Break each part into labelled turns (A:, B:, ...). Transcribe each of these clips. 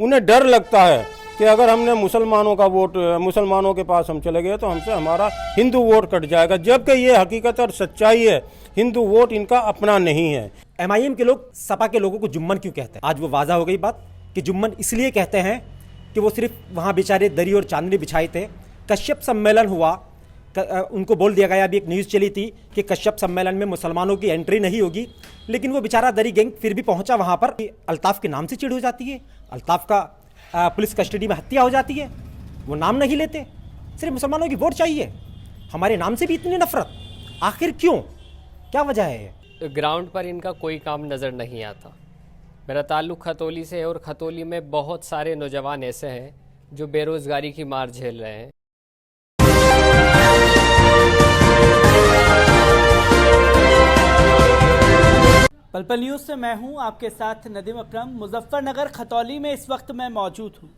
A: उन्हें डर लगता है कि अगर हमने मुसलमानों का वोट मुसलमानों के पास हम चले गए तो हमसे हमारा हिंदू वोट कट जाएगा, जबकि ये हकीकत और सच्चाई है, हिंदू वोट इनका अपना नहीं है।
B: एमआईएम के लोग सपा के लोगों को जुम्मन क्यों कहते हैं? आज वो वाजा हो गई बात कि जुम्मन इसलिए कहते हैं कि वो सिर्फ वहाँ बेचारे दरी और चांदनी बिछाए थे। कश्यप सम्मेलन हुआ, उनको बोल दिया गया, अभी एक न्यूज़ चली थी कि कश्यप सम्मेलन में मुसलमानों की एंट्री नहीं होगी, लेकिन वो बेचारा दरी गैंग फिर भी पहुंचा वहाँ पर। अल्ताफ़ के नाम से चिढ़ हो जाती है, अल्ताफ़ का पुलिस कस्टडी में हत्या हो जाती है, वो नाम नहीं लेते, सिर्फ मुसलमानों की वोट चाहिए। हमारे नाम से भी इतनी नफरत, आखिर क्यों, क्या वजह है?
C: ग्राउंड पर इनका कोई काम नज़र नहीं आता। मेरा ताल्लुक़ खतौली से है और खतौली में बहुत सारे नौजवान ऐसे हैं जो बेरोज़गारी की मार झेल रहे हैं।
D: पल पल न्यूज़ से मैं हूं आपके साथ नदीम अकरम। मुजफ्फरनगर खतौली में इस वक्त मैं मौजूद हूं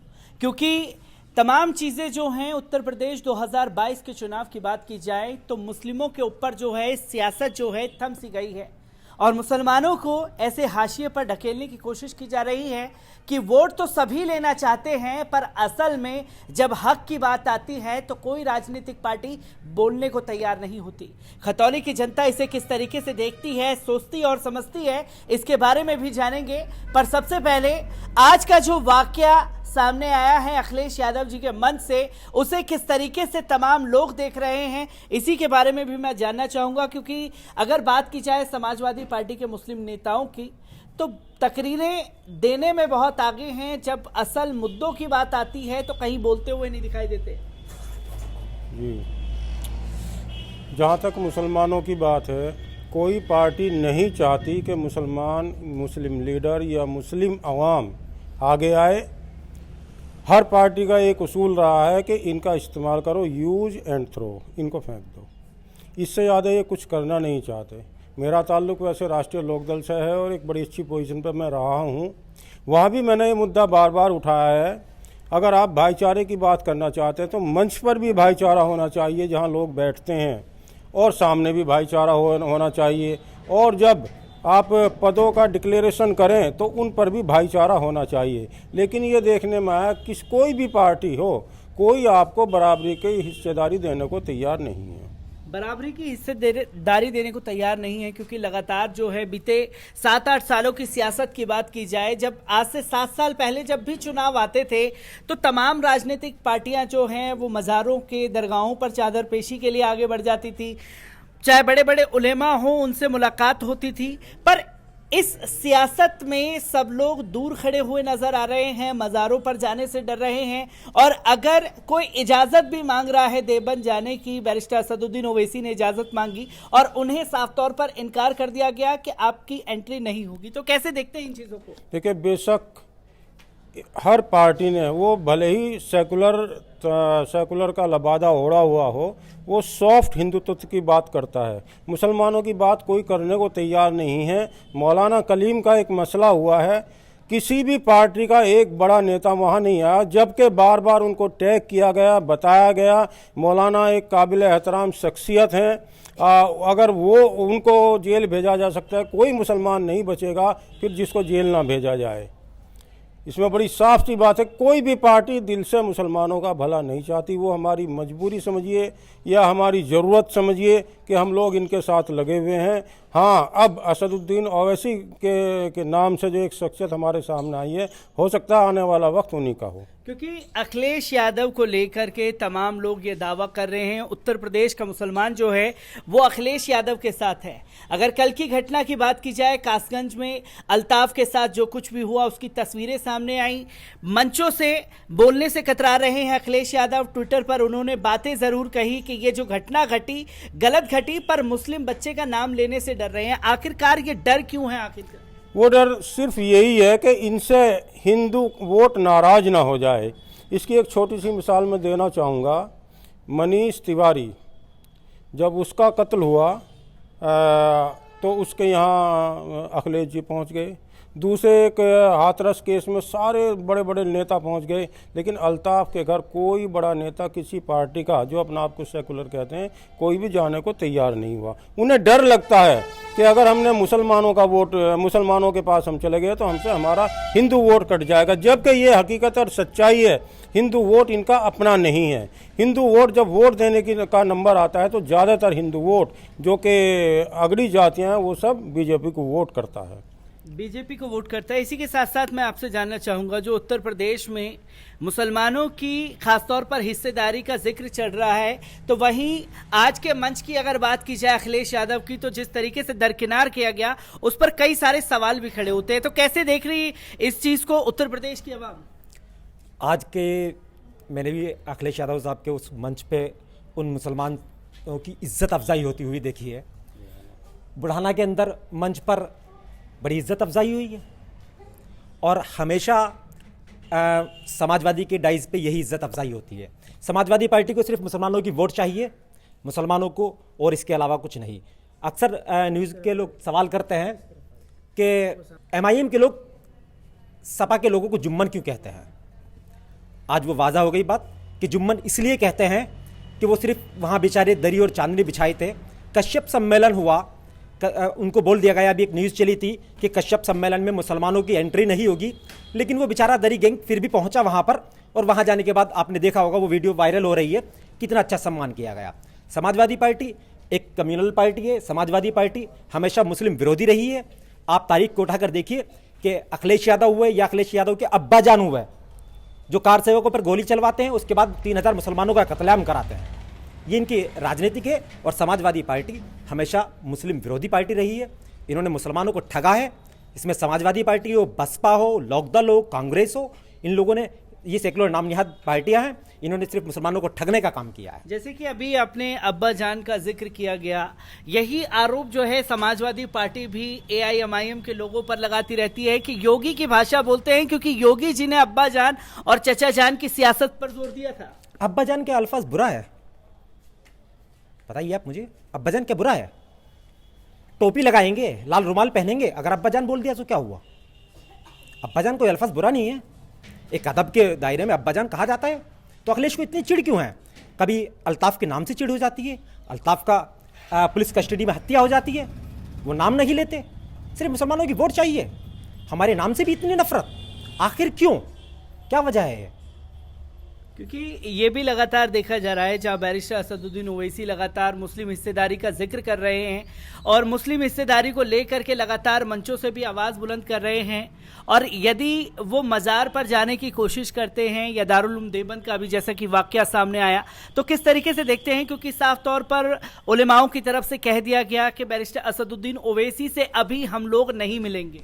D: क्योंकि तमाम चीज़ें जो हैं, उत्तर प्रदेश 2022 के चुनाव की बात की जाए तो मुस्लिमों के ऊपर जो है सियासत जो है थम सी गई है और मुसलमानों को ऐसे हाशिए पर ढकेलने की कोशिश की जा रही है कि वोट तो सभी लेना चाहते हैं, पर असल में जब हक की बात आती है तो कोई राजनीतिक पार्टी बोलने को तैयार नहीं होती। खतौली की जनता इसे किस तरीके से देखती है, सोचती और समझती है, इसके बारे में भी जानेंगे। पर सबसे पहले आज का जो वाकया सामने आया है अखिलेश यादव जी के मंच से, उसे किस तरीके से तमाम लोग देख रहे हैं, इसी के बारे में भी मैं जानना चाहूँगा। क्योंकि अगर बात की जाए समाजवादी पार्टी के मुस्लिम नेताओं की, तो तकरीरें देने में बहुत आगे हैं, जब असल मुद्दों की बात आती है तो कहीं बोलते हुए नहीं दिखाई देते।
A: जी, जहाँ तक मुसलमानों की बात है, कोई पार्टी नहीं चाहती कि मुस्लिम लीडर या मुस्लिम अवाम आगे आए। हर पार्टी का एक उसूल रहा है कि इनका इस्तेमाल करो, यूज एंड थ्रो, इनको फेंक दो, इससे ज़्यादा ये कुछ करना नहीं चाहते। मेरा ताल्लुक़ वैसे राष्ट्रीय लोकदल से है और एक बड़ी अच्छी पोजीशन पर मैं रहा हूँ, वहाँ भी मैंने ये मुद्दा बार बार उठाया है। अगर आप भाईचारे की बात करना चाहते हैं तो मंच पर भी भाईचारा होना चाहिए जहाँ लोग बैठते हैं, और सामने भी भाईचारा होना चाहिए, और जब आप पदों का डिक्लेरेशन करें तो उन पर भी भाईचारा होना चाहिए। लेकिन ये देखने में आया कि कोई भी पार्टी हो, कोई आपको बराबरी की हिस्सेदारी देने को तैयार नहीं है,
D: बराबरी की हिस्सेदारी देने को तैयार नहीं है। क्योंकि लगातार जो है बीते 7-8 सालों की सियासत की बात की जाए, जब आज से 7 साल पहले जब भी चुनाव आते थे तो तमाम राजनीतिक पार्टियां जो हैं वो मज़ारों के दरगाहों पर चादर पेशी के लिए आगे बढ़ जाती थी, चाहे बड़े बड़े उलेमा हों उनसे मुलाकात होती थी। पर इस सियासत में सब लोग दूर खड़े हुए नजर आ रहे हैं, मज़ारों पर जाने से डर रहे हैं, और अगर कोई इजाज़त भी मांग रहा है देवबंद जाने की, बैरिस्टर असदुद्दीन ओवैसी ने इजाज़त मांगी और उन्हें साफ तौर पर इनकार कर दिया गया कि आपकी एंट्री नहीं होगी। तो कैसे देखते हैं इन चीज़ों को?
A: देखिए, बेशक हर पार्टी ने, वो भले ही सेकुलर का लबादा ओढ़ा हुआ हो, वो सॉफ्ट हिंदुत्व की बात करता है, मुसलमानों की बात कोई करने को तैयार नहीं है। मौलाना कलीम का एक मसला हुआ है, किसी भी पार्टी का एक बड़ा नेता वहाँ नहीं आया, जबकि बार बार उनको टैग किया गया, बताया गया मौलाना एक काबिल एहतराम शख्सियत हैं, अगर वो उनको जेल भेजा जा सकता है, कोई मुसलमान नहीं बचेगा फिर जिसको जेल ना भेजा जाए। इसमें बड़ी साफ सी बात है, कोई भी पार्टी दिल से मुसलमानों का भला नहीं चाहती। वो हमारी मजबूरी समझिए या हमारी ज़रूरत समझिए कि हम लोग इनके साथ लगे हुए हैं। हाँ, अब असदुद्दीन ओवैसी के नाम से जो एक शख्सियत हमारे सामने आई है, हो सकता है आने वाला वक्त उन्हीं का हो।
D: क्योंकि अखिलेश यादव को लेकर के तमाम लोग ये दावा कर रहे हैं, उत्तर प्रदेश का मुसलमान जो है वो अखिलेश यादव के साथ है। अगर कल की घटना की बात की जाए, कासगंज में अल्ताफ के साथ जो कुछ भी हुआ उसकी तस्वीरें सामने आई, मंचों से बोलने से कतरा रहे हैं अखिलेश यादव। ट्विटर पर उन्होंने बातें ज़रूर कही कि ये जो घटना घटी गलत घटी, पर मुस्लिम बच्चे का नाम लेने से डर रहे हैं। आखिरकार ये डर क्यों है? आखिरकार
A: वो डर सिर्फ यही है कि इनसे हिंदू वोट नाराज ना हो जाए। इसकी एक छोटी सी मिसाल मैं देना चाहूँगा। मनीष तिवारी, जब उसका कत्ल हुआ तो उसके यहाँ अखिलेश जी पहुँच गए, दूसरे के हाथरस केस में सारे बड़े बड़े नेता पहुंच गए, लेकिन अल्ताफ के घर कोई बड़ा नेता किसी पार्टी का जो अपना आप को सेकुलर कहते हैं कोई भी जाने को तैयार नहीं हुआ। उन्हें डर लगता है कि अगर हमने मुसलमानों का वोट मुसलमानों के पास हम चले गए तो हमसे हमारा हिंदू वोट कट जाएगा, जबकि ये हकीकत और सच्चाई है। हिंदू वोट इनका अपना नहीं है। हिंदू वोट जब वोट देने का नंबर आता है तो ज़्यादातर हिंदू वोट जो कि अगड़ी जातियाँ हैं वो सब बीजेपी को वोट करता है,
D: बीजेपी को वोट करता है। इसी के साथ साथ मैं आपसे जानना चाहूँगा, जो उत्तर प्रदेश में मुसलमानों की खासतौर पर हिस्सेदारी का जिक्र चल रहा है, तो वहीं आज के मंच की अगर बात की जाए अखिलेश यादव की, तो जिस तरीके से दरकिनार किया गया उस पर कई सारे सवाल भी खड़े होते हैं। तो कैसे देख रही इस चीज़ को उत्तर प्रदेश की आवाम?
B: आज के मैंने भी अखिलेश यादव साहब के उस मंच पे उन मुसलमानों की इज्जत अफजाई होती हुई देखी है। बुढ़ाना के अंदर मंच पर बड़ी इज्जत अफजाई हुई है और हमेशा समाजवादी के डाइज पे यही इज्जत अफजाई होती है। समाजवादी पार्टी को सिर्फ मुसलमानों की वोट चाहिए, मुसलमानों को, और इसके अलावा कुछ नहीं। अक्सर न्यूज़ के लोग सवाल करते हैं कि MIM के लोग सपा के लोगों को जुम्मन क्यों कहते हैं। आज वो वाज़ा हो गई बात कि जुम्मन इसलिए कहते हैं कि वो सिर्फ वहाँ बेचारे दरी और चांदनी बिछाए थे। कश्यप सम्मेलन हुआ, उनको बोल दिया गया, अभी एक न्यूज़ चली थी कि कश्यप सम्मेलन में मुसलमानों की एंट्री नहीं होगी, लेकिन वो बेचारा दरी गैंग फिर भी पहुंचा वहां पर, और वहां जाने के बाद आपने देखा होगा, वो वीडियो वायरल हो रही है, कितना अच्छा सम्मान किया गया। समाजवादी पार्टी एक कम्युनल पार्टी है। समाजवादी पार्टी हमेशा मुस्लिम विरोधी रही है। आप तारीख को उठाकर देखिए कि अखिलेश यादव हुए या अखिलेश यादव के अब्बा जान हुए जो कार सेवकों पर गोली चलवाते हैं, उसके बाद 3000 मुसलमानों का कत्लेआम कराते हैं। ये इनकी राजनीतिक है। और समाजवादी पार्टी हमेशा मुस्लिम विरोधी पार्टी रही है। इन्होंने मुसलमानों को ठगा है। इसमें समाजवादी पार्टी हो, बसपा हो, लोकदल हो, कांग्रेस हो, इन लोगों ने, ये सेकुलर नाम निहाद पार्टियां हैं, इन्होंने सिर्फ मुसलमानों को ठगने का काम किया है।
D: जैसे कि अभी अपने अब्बा जान का जिक्र किया गया, यही आरोप जो है समाजवादी पार्टी भी AIMIM के लोगों पर लगाती रहती है कि योगी की भाषा बोलते हैं, क्योंकि योगी जी ने अब्बा जान और चचा जान की सियासत पर जोर दिया था।
B: अब्बा जान के अल्फाज बुरा है, बताइए आप मुझे, अब्बा जान क्या बुरा है? टोपी लगाएंगे, लाल रुमाल पहनेंगे, अगर अब्बा जान बोल दिया तो क्या हुआ? अब्बा जान कोई अल्फाज बुरा नहीं है। एक अदब के दायरे में अब्बा जान कहा जाता है। तो अखिलेश को इतनी चिढ़ क्यों है? कभी अल्ताफ के नाम से चिढ़ हो जाती है, अल्ताफ का पुलिस कस्टडी में हत्या हो जाती है, वो नाम नहीं लेते, सिर्फ मुसलमानों की वोट चाहिए। हमारे नाम से भी इतनी नफरत, आखिर क्यों, क्या वजह है?
D: क्योंकि ये भी लगातार देखा जा रहा है, जहाँ बैरिस्टर असदुद्दीन ओवैसी लगातार मुस्लिम हिस्सेदारी का जिक्र कर रहे हैं और मुस्लिम हिस्सेदारी को लेकर के लगातार मंचों से भी आवाज़ बुलंद कर रहे हैं। और यदि वो मज़ार पर जाने की कोशिश करते हैं या दारुल उलूम देवबंद का भी जैसा कि वाक़या सामने आया, तो किस तरीके से देखते हैं? क्योंकि साफ तौर पर उलेमाओं की तरफ से कह दिया गया कि बैरिस्टर असदुद्दीन ओवैसी से अभी हम लोग नहीं मिलेंगे।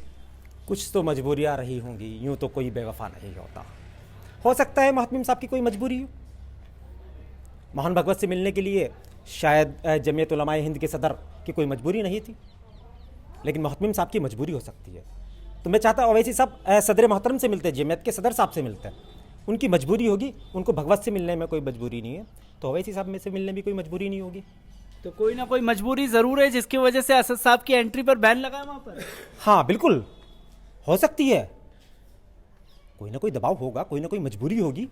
B: कुछ तो मजबूरियाँ रही होंगी, यूँ तो कोई बेवफा नहीं होता। हो सकता है मोहतमिम साहब की कोई मजबूरी हो। मोहन भगवत से मिलने के लिए शायद जमीयत उलमाए हिंद के सदर की कोई मजबूरी नहीं थी, लेकिन मोहतमिम साहब की मजबूरी हो सकती है। तो मैं चाहता ओवैसी साहब सदर मोहतरम से मिलते, जमीयत के सदर साहब से मिलते हैं, उनकी मजबूरी होगी। उनको भगवत से मिलने में कोई मजबूरी नहीं है, तो ओवैसी साहब में से मिलने में कोई मजबूरी नहीं होगी।
D: तो कोई ना कोई मजबूरी ज़रूर है जिसकी वजह से असद साहब की एंट्री पर बैन लगा वहाँ पर।
B: हाँ बिल्कुल हो सकती है, कोई ना कोई दबाव होगा, कोई ना कोई मजबूरी होगी।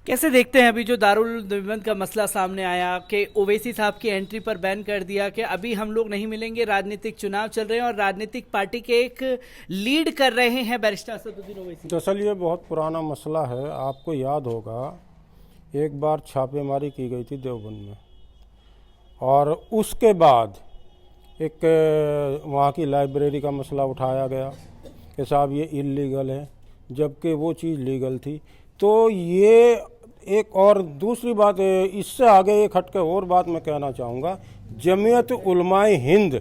D: कैसे देखते हैं अभी जो दारुल उलूम देवबंद का मसला सामने आया कि ओवैसी साहब की एंट्री पर बैन कर दिया कि अभी हम लोग नहीं मिलेंगे, राजनीतिक चुनाव चल रहे हैं और राजनीतिक पार्टी के एक लीड कर रहे हैं बैरिस्टर असदुद्दीन ओवैसी।
A: दरअसल ये बहुत पुराना मसला है। आपको याद होगा एक बार छापेमारी की गई थी देवबंद में, और उसके बाद एक वहाँ की लाइब्रेरी का मसला उठाया गया कि साहब ये इल्लीगल है, जबकि वो चीज़ लीगल थी। तो ये एक और दूसरी बात, इससे आगे एक हटके और बात मैं कहना चाहूँगा, जमीयत उलमाए हिंद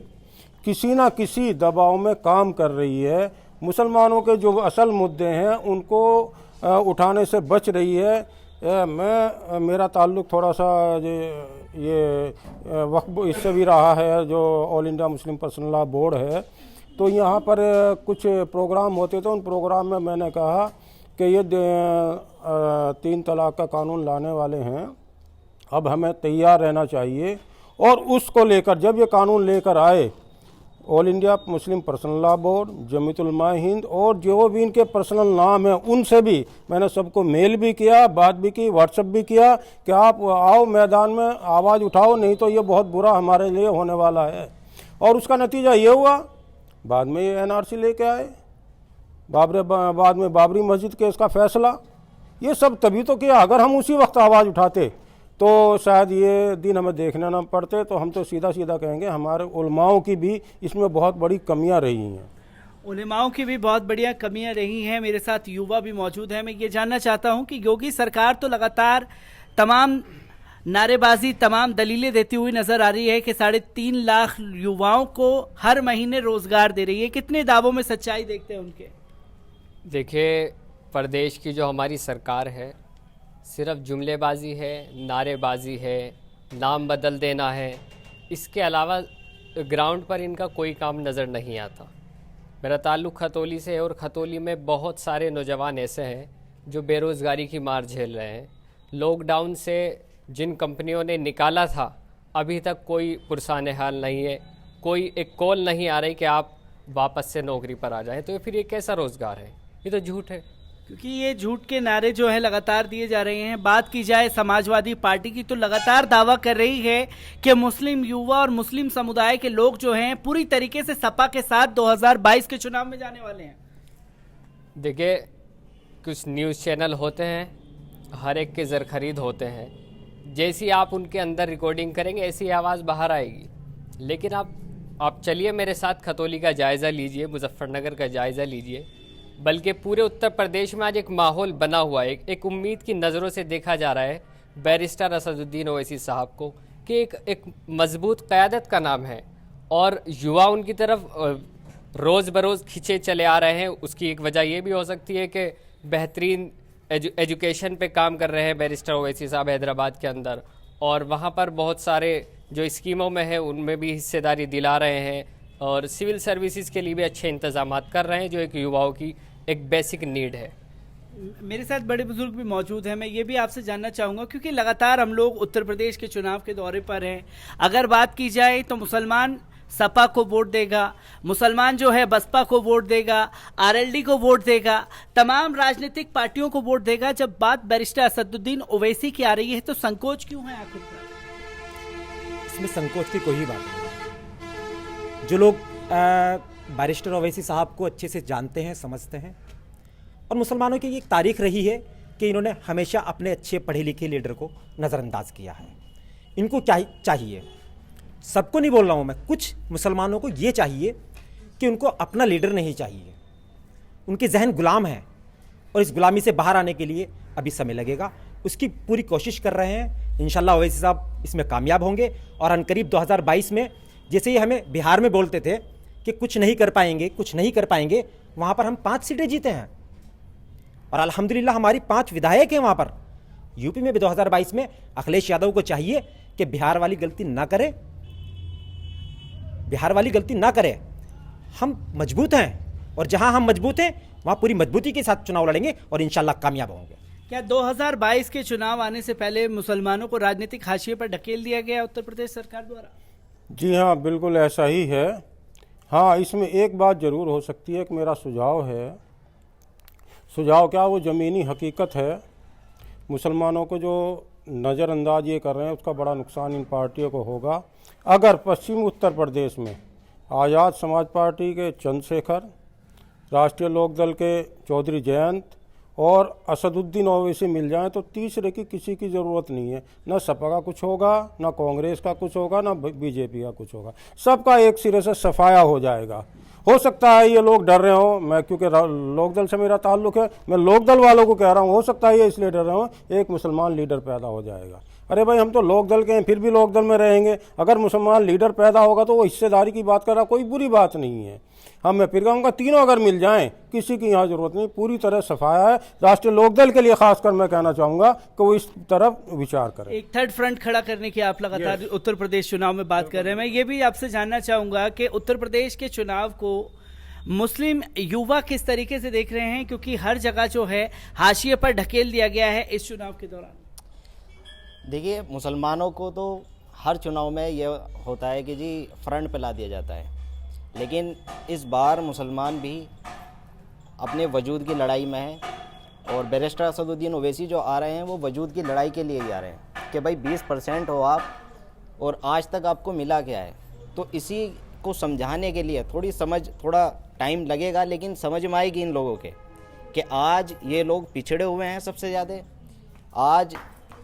A: किसी ना किसी दबाव में काम कर रही है, मुसलमानों के जो असल मुद्दे हैं उनको उठाने से बच रही है। मेरा ताल्लुक़ थोड़ा सा ये वक्फ इससे भी रहा है, जो all India Muslim personal law board है, तो यहाँ पर कुछ प्रोग्राम होते थे। उन प्रोग्राम में मैंने कहा कि ये 3 तलाक का कानून लाने वाले हैं, अब हमें तैयार रहना चाहिए। और उसको लेकर जब ये कानून लेकर आए all India Muslim personal law board, Jamiat Ulama Hind और जो भी इनके पर्सनल नाम हैं उनसे भी मैंने सबको मेल भी किया, बात भी की, व्हाट्सएप भी किया कि आप आओ मैदान में आवाज़ उठाओ, नहीं तो ये बहुत बुरा हमारे लिए होने वाला है। और उसका नतीजा ये हुआ, बाद में ये NRC लेके आए, बाद में बाबरी मस्जिद केस का फैसला, ये सब तभी तो किया। अगर हम उसी वक्त आवाज़ उठाते तो शायद ये दिन हमें देखने ना पड़ते। तो हम तो सीधा सीधा कहेंगे हमारे उलमाओं की भी इसमें बहुत बड़ी कमियां रही हैं।
D: उलेमाओं की भी बहुत बढ़िया कमियां रही हैं। मेरे साथ युवा भी मौजूद है। मैं ये जानना चाहता हूं कि योगी सरकार तो लगातार तमाम नारेबाजी, तमाम दलीलें देती हुई नजर आ रही है कि 3.5 लाख युवाओं को हर महीने रोजगार दे रही है। कितने दावों में सच्चाई देखते हैं उनके?
C: देखिए, प्रदेश की जो हमारी सरकार है सिर्फ जुमलेबाजी है, नारेबाजी है, नाम बदल देना है, इसके अलावा ग्राउंड पर इनका कोई काम नज़र नहीं आता। मेरा ताल्लुक़ खतौली से है और खतौली में बहुत सारे नौजवान ऐसे हैं जो बेरोज़गारी की मार झेल रहे हैं। लॉकडाउन से जिन कंपनियों ने निकाला था अभी तक कोई पुरसान हाल नहीं है, कोई एक कॉल नहीं आ रही कि आप वापस से नौकरी पर आ जाएं। तो फिर ये कैसा रोज़गार है? ये तो झूठ है।
D: क्योंकि ये झूठ के नारे जो है लगातार दिए जा रहे हैं। बात की जाए समाजवादी पार्टी की तो लगातार दावा कर रही है कि मुस्लिम युवा और मुस्लिम समुदाय के लोग जो हैं पूरी तरीके से सपा के साथ 2022 के चुनाव में जाने वाले हैं।
C: देखिए, कुछ न्यूज़ चैनल होते हैं, हर एक के ज़र खरीद होते हैं। जैसी आप उनके अंदर रिकॉर्डिंग करेंगे ऐसी आवाज़ बाहर आएगी। लेकिन आप चलिए मेरे साथ खतौली का जायज़ा लीजिए, मुजफ्फरनगर का जायज़ा लीजिए। बल्कि पूरे उत्तर प्रदेश में आज एक माहौल बना हुआ है, एक उम्मीद की नज़रों से देखा जा रहा है बैरिस्टर असदुद्दीन ओवैसी साहब को कि एक मजबूत क़यादत का नाम है और युवा उनकी तरफ रोज़ बरोज़ खींचे चले आ रहे हैं। उसकी एक वजह ये भी हो सकती है कि बेहतरीन एजुकेशन पे काम कर रहे हैं बैरिस्टर ओवैसी साहब हैदराबाद के अंदर, और वहाँ पर बहुत सारे जो स्कीमों में है उनमें भी हिस्सेदारी दिला रहे हैं और सिविल सर्विसेज के लिए भी अच्छे इंतजाम कर रहे हैं, जो एक युवाओं की एक बेसिक नीड है।
D: मेरे साथ बड़े बुजुर्ग भी मौजूद हैं। मैं ये भी आपसे जानना चाहूँगा, क्योंकि लगातार हम लोग उत्तर प्रदेश के चुनाव के दौरे पर हैं। अगर बात की जाए तो मुसलमान सपा को वोट देगा, मुसलमान जो है बसपा को वोट देगा, RLD को वोट देगा, तमाम राजनीतिक पार्टियों को वोट देगा। जब बात बैरिस्टर असदुद्दीन ओवैसी की आ रही है तो संकोच क्यों है आखिरकार?
B: इसमें संकोच की कोई बात नहीं। जो लोग बैरिस्टर ओवैसी साहब को अच्छे से जानते हैं, समझते हैं, और मुसलमानों की एक तारीख रही है कि इन्होंने हमेशा अपने अच्छे पढ़े लिखे लीडर को नज़रअंदाज किया है। इनको क्या चाहिए, सबको नहीं बोल रहा हूँ मैं, कुछ मुसलमानों को ये चाहिए कि उनको अपना लीडर नहीं चाहिए। उनके जहन गुलाम हैं और इस गुलामी से बाहर आने के लिए अभी समय लगेगा। उसकी पूरी कोशिश कर रहे हैं। इंशाल्लाह ओवैसी साहब इसमें कामयाब होंगे और अनकरीब 2022 में, जैसे ही हमें बिहार में बोलते थे कि कुछ नहीं कर पाएंगे, वहाँ पर हम 5 सीटें जीते हैं और अल्हम्दुलिल्लाह हमारी 5 विधायक हैं वहाँ पर। यूपी में भी 2022 में अखिलेश यादव को चाहिए कि बिहार वाली गलती ना करे। हम मजबूत हैं और जहाँ हम मजबूत हैं वहाँ पूरी मजबूती के साथ चुनाव लड़ेंगे और इंशाल्लाह कामयाब होंगे।
D: क्या 2022 के चुनाव आने से पहले मुसलमानों को राजनीतिक हाशिए पर ढकेल दिया गया उत्तर प्रदेश सरकार द्वारा?
A: जी हाँ, बिल्कुल ऐसा ही है। हाँ, इसमें एक बात ज़रूर हो सकती है कि मेरा सुझाव है, सुझाव क्या, वो ज़मीनी हकीकत है। मुसलमानों को जो नज़रअंदाज ये कर रहे हैं उसका बड़ा नुकसान इन पार्टियों को होगा। अगर पश्चिमी उत्तर प्रदेश में आज़ाद समाज पार्टी के चंद्रशेखर, राष्ट्रीय लोकदल के चौधरी जयंत और असदुद्दीन ओवैसी मिल जाएं तो तीसरे की किसी की ज़रूरत नहीं है। ना सपा का कुछ होगा, ना कांग्रेस का कुछ होगा, ना बीजेपी का कुछ होगा। सबका एक सिरे से सफाया हो जाएगा। हो सकता है ये लोग डर रहे हो, मैं क्योंकि लोकदल से मेरा ताल्लुक है, मैं लोकदल वालों को कह रहा हूँ, हो सकता है ये इसलिए डर रहे हो एक मुसलमान लीडर पैदा हो जाएगा। अरे भाई, हम तो लोकदल के हैं, फिर भी लोकदल में रहेंगे। अगर मुसलमान लीडर पैदा होगा तो वो हिस्सेदारी की बात कर रहा, कोई बुरी बात नहीं है। हम मैं फिर कहूँगा तीनों अगर मिल जाएं, किसी की यहाँ ज़रूरत नहीं, पूरी तरह सफाया है। राष्ट्रीय लोकदल के लिए खासकर मैं कहना चाहूँगा कि वो इस तरफ विचार करें।
D: एक थर्ड फ्रंट खड़ा करने की आप लगातार उत्तर प्रदेश चुनाव में बात कर रहे हैं। मैं ये भी आपसे जानना चाहूँगा कि उत्तर प्रदेश के चुनाव को मुस्लिम युवा किस तरीके से देख रहे हैं, क्योंकि हर जगह जो है हाशिए पर ढकेल दिया गया है इस चुनाव के दौरान?
E: देखिए, मुसलमानों को तो हर चुनाव में ये होता है कि जी फ्रंट पे ला दिया जाता है। लेकिन इस बार मुसलमान भी अपने वजूद की लड़ाई में हैं और बैरिस्टर असदुद्दीन ओवैसी जो आ रहे हैं वो वजूद की लड़ाई के लिए ही आ रहे हैं कि भाई 20% हो आप और आज तक आपको मिला क्या है। तो इसी को समझाने के लिए थोड़ा टाइम लगेगा, लेकिन समझ में आएगी इन लोगों के कि आज ये लोग पिछड़े हुए हैं सबसे ज़्यादा। आज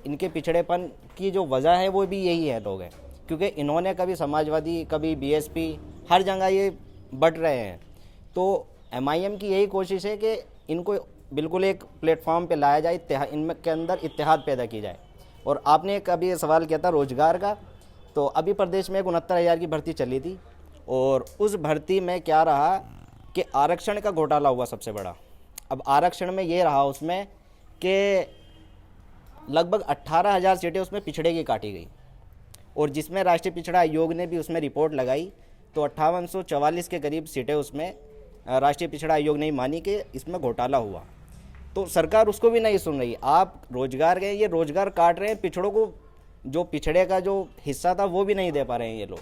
E: इनके पिछड़ेपन की जो वजह है वो भी यही है लोग हैं, क्योंकि इन्होंने कभी समाजवादी कभी बीएसपी हर जगह ये बढ़ रहे हैं। तो एमआईएम की यही कोशिश है कि इनको बिल्कुल एक प्लेटफॉर्म पे लाया जाए, इनके अंदर इत्तेहाद पैदा की जाए। और आपने एक अभी सवाल किया था रोजगार का, तो अभी प्रदेश में 69,000 की भर्ती चली थी और उस भर्ती में क्या रहा कि आरक्षण का घोटाला हुआ सबसे बड़ा। अब आरक्षण में ये रहा उसमें कि लगभग 18,000 सीटें उसमें पिछड़े की काटी गई और जिसमें राष्ट्रीय पिछड़ा आयोग ने भी उसमें रिपोर्ट लगाई तो 5844 के करीब सीटें उसमें राष्ट्रीय पिछड़ा आयोग ने मानी कि इसमें घोटाला हुआ। तो सरकार उसको भी नहीं सुन रही। आप रोजगार गए, ये रोजगार काट रहे हैं, पिछड़ों को जो पिछड़े का जो हिस्सा था वो भी नहीं दे पा रहे हैं ये लोग।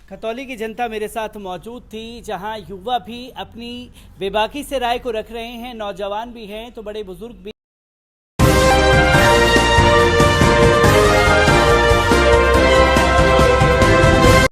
D: खतौली की जनता मेरे साथ मौजूद थी, जहां युवा भी अपनी बेबाकी से राय को रख रहे हैं, नौजवान भी हैं तो बड़े बुजुर्ग भी।